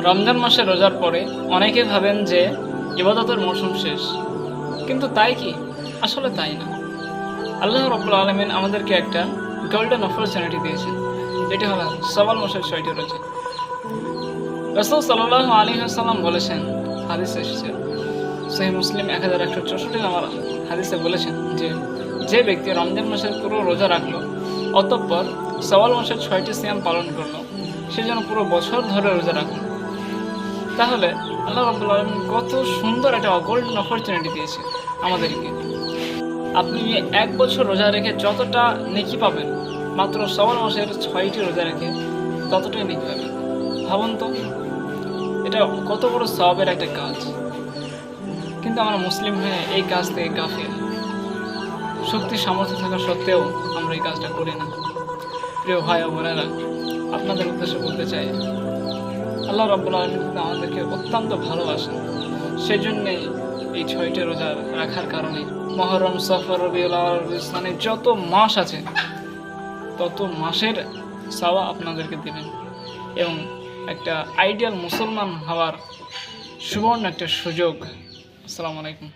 রমজান মাসে রোজার পরে অনেকে ভাবেন যে ইবাদতের মৌসুম শেষ, কিন্তু তাই কি? আসলে তাই না। আল্লাহ রাব্বুল আলামিন আমাদেরকে একটা গোল্ডেন অপরচুনিটি দিয়েছেন, যেটি হলো শাওয়াল মাসের 6টি রোজা। রাসূল সাল্লাল্লাহু আলাইহি ওয়াসাল্লাম বলেছেন, হাদিসে এসেছে, সহিহ মুসলিম 1164 নম্বর হাদিসে বলেছেন যে ব্যক্তি রমজান মাসের পুরো রোজা রাখলো, অতঃপর শাওয়াল মাসের 6টি সিয়াম পালন করলো, সে যেন পুরো বছর ধরে রোজা রাখলো। তাহলে আল্লাহ রাব্বুল আলামিন কত সুন্দর একটা গোল্ডেন অপরচুনিটি দিয়েছে আমাদেরকে। আপনি 1 বছর রোজা রেখে যতটা নেকি পাবেন, মাত্র শাওয়াল মাসের 6টি রোজা রেখে ততটাই নেকি পাবেন। ভাবুন তো, এটা কত বড় সওয়াবের একটা কাজ। কিন্তু আমরা মুসলিম হয়ে এই কাজ থেকে গাফিল। শক্তি সামর্থ্য থাকা সত্ত্বেও আমরা এই কাজটা করি না। প্রিয় ভাই ও বোনেরা, আপনাদের উদ্দেশ্যে বলতে চাই, আল্লাহ রাব্বুল আলামিন কিন্তু আমাদেরকে অত্যন্ত ভালোবাসেন। সেই জন্যেই এই 6টি রোজা রাখার কারণে মুহররম, সফর, রবিউল আউয়াল, রবিউল সানি যত মাস আছে তত মাসের সাওয়া আপনাদেরকে দিবেন এবং একটা আইডিয়াল মুসলমান হওয়ার সুবর্ণ একটা সুযোগ। আসসালামু আলাইকুম।